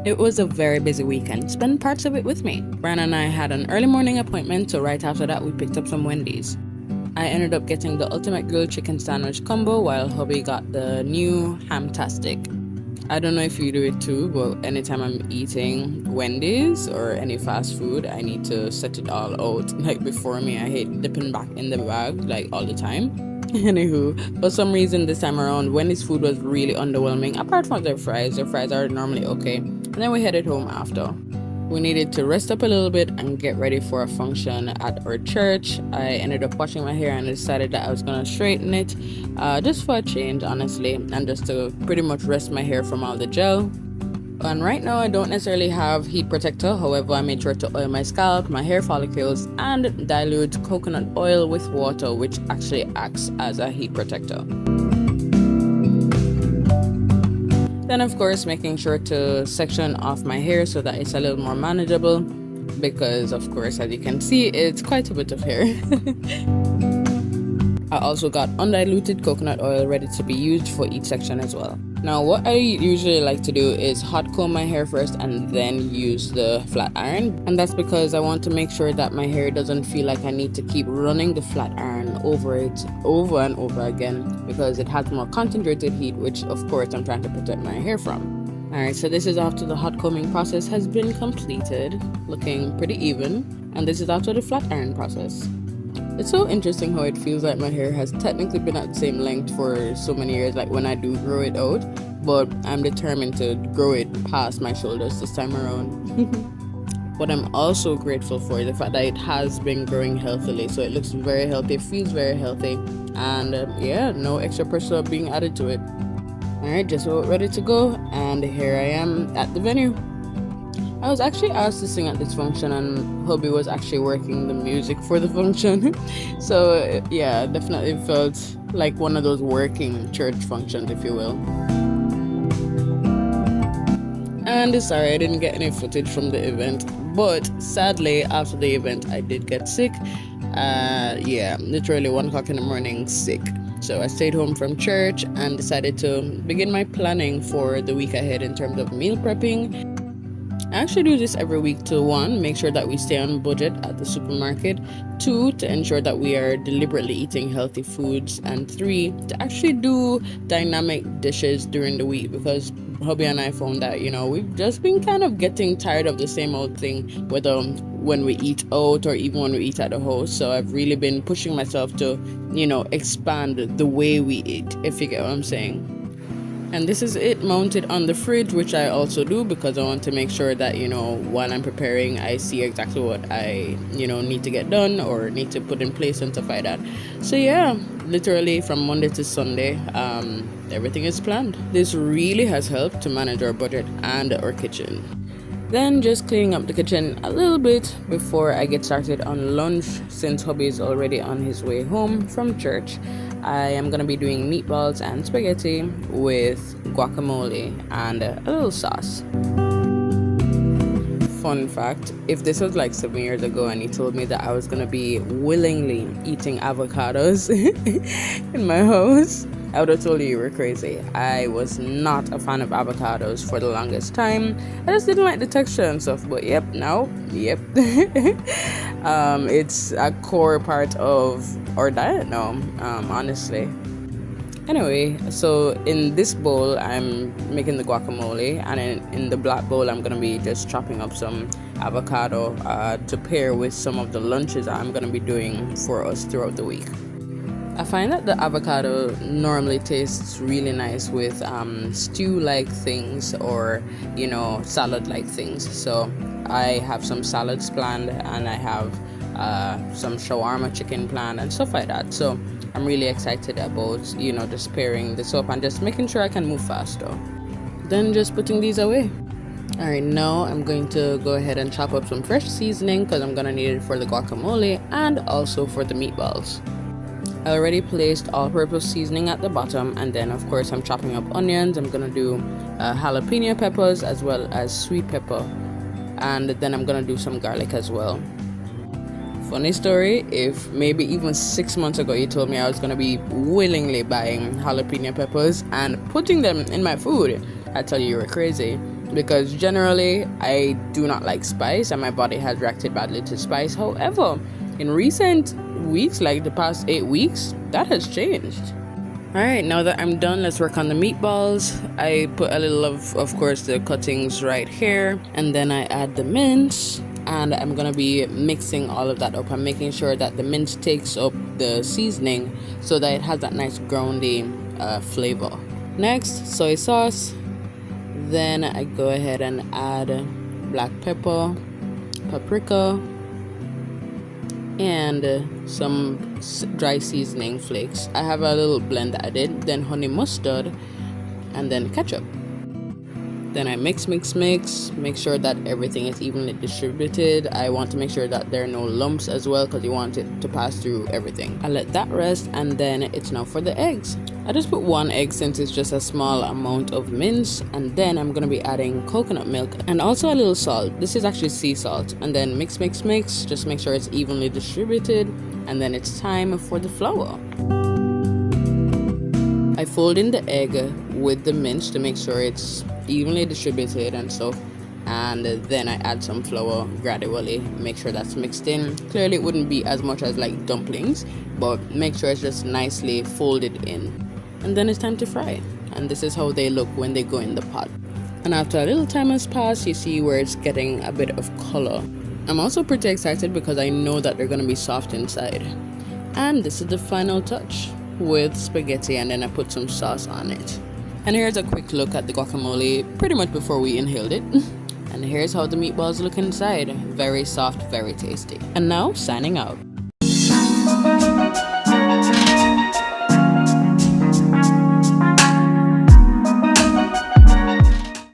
It was a very busy weekend. Spend parts of it with me. Brian and I had an early morning appointment, so right after that we picked up some Wendy's. I ended up getting the ultimate grilled chicken sandwich combo while hubby got the new ham-tastic. I don't know if you do it too, but anytime I'm eating Wendy's or any fast food, I need to set it all out like before me. I hate dipping back in the bag like all the time. Anywho, for some reason this time around, Wendy's food was really underwhelming. Apart from their fries are normally okay. And then we headed home after. We needed to rest up a little bit and get ready for a function at our church. I ended up washing my hair and decided that I was going to straighten it just for a change, honestly, and just to pretty much rest my hair from all the gel. And right now I don't necessarily have heat protector. However, I made sure to oil my scalp, my hair follicles, and dilute coconut oil with water, which actually acts as a heat protector. Then of course making sure to section off my hair so that it's a little more manageable, because of course, as you can see, it's quite a bit of hair. I also got undiluted coconut oil ready to be used for each section as well. Now what I usually like to do is hot comb my hair first and then use the flat iron, and that's because I want to make sure that my hair doesn't feel like I need to keep running the flat iron over it over and over again, because it has more concentrated heat, which of course I'm trying to protect my hair from. Alright, so this is after the hot combing process has been completed, looking pretty even, and this is after the flat iron process. It's so interesting how it feels like my hair has technically been at the same length for so many years, like when I do grow it out, but I'm determined to grow it past my shoulders this time around. What I'm also grateful for is the fact that it has been growing healthily, so it looks very healthy, feels very healthy, and no extra pressure being added to it. Alright, just about ready to go, and here I am at the venue. I was actually asked to sing at this function, and hubby was actually working the music for the function. So yeah, definitely felt like one of those working church functions, if you will. And sorry, I didn't get any footage from the event, but sadly after the event I did get sick. Literally 1 o'clock in the morning sick. So I stayed home from church and decided to begin my planning for the week ahead in terms of meal prepping. I actually do this every week to 1, make sure that we stay on budget at the supermarket, 2, to ensure that we are deliberately eating healthy foods, and 3, to actually do dynamic dishes during the week, because hubby and I found that, we've just been kind of getting tired of the same old thing, whether when we eat out or even when we eat at the house. So I've really been pushing myself to, expand the way we eat, if you get what I'm saying. And this is it mounted on the fridge, which I also do because I want to make sure that, while I'm preparing, I see exactly what I, need to get done or need to put in place and stuff like that. So yeah, literally from Monday to Sunday, everything is planned. This really has helped to manage our budget and our kitchen. Then just cleaning up the kitchen a little bit before I get started on lunch, since hubby is already on his way home from church. I am going to be doing meatballs and spaghetti with guacamole and a little sauce. Fun fact, if this was like 7 years ago and he told me that I was going to be willingly eating avocados in my house, I would have told you were crazy. I was not a fan of avocados for the longest time. I just didn't like the texture and stuff, but yep. It's a core part of our diet now, honestly. Anyway, so in this bowl, I'm making the guacamole, and in the black bowl, I'm going to be just chopping up some avocado to pair with some of the lunches I'm going to be doing for us throughout the week. I find that the avocado normally tastes really nice with stew-like things or, salad-like things. So I have some salads planned, and I have some shawarma chicken planned and stuff like that. So I'm really excited about, just pairing this up and just making sure I can move faster. Then just putting these away. Alright, now I'm going to go ahead and chop up some fresh seasoning because I'm going to need it for the guacamole and also for the meatballs. I already placed all-purpose seasoning at the bottom, and then of course I'm chopping up onions. I'm gonna do jalapeno peppers as well as sweet pepper, and then I'm gonna do some garlic as well. Funny story, if maybe even 6 months ago you told me I was gonna be willingly buying jalapeno peppers and putting them in my food, I'd tell you were crazy. because generally I do not like spice and my body has reacted badly to spice. However, in recent weeks, like the past 8 weeks, that has changed. Alright, now that I'm done, let's work on the meatballs. I put a little of course, the cuttings right here, and then I add the mince, and I'm gonna be mixing all of that up. I'm making sure that the mince takes up the seasoning so that it has that nice groundy flavor. Next, soy sauce. Then I go ahead and add black pepper, paprika, and some dry seasoning flakes. I have a little blend that I did, then honey mustard, and then ketchup. Then I mix, make sure that everything is evenly distributed. I want to make sure that there are no lumps as well, because you want it to pass through everything. I let that rest, and then it's now for the eggs. I just put 1 egg since it's just a small amount of mince, and then I'm going to be adding coconut milk and also a little salt. This is actually sea salt. And then mix, just make sure it's evenly distributed, and then it's time for the flour. I fold in the egg with the mince to make sure it's evenly distributed and stuff, and then I add some flour gradually, make sure that's mixed in. Clearly it wouldn't be as much as like dumplings, but make sure it's just nicely folded in, and then it's time to fry. And this is how they look when they go in the pot. And after a little time has passed, you see where it's getting a bit of color. I'm also pretty excited because I know that they're going to be soft inside. And this is the final touch with spaghetti, and then I put some sauce on it. And here's a quick look at the guacamole pretty much before we inhaled it. And here's how the meatballs look inside. Very soft, very tasty. And now, signing out.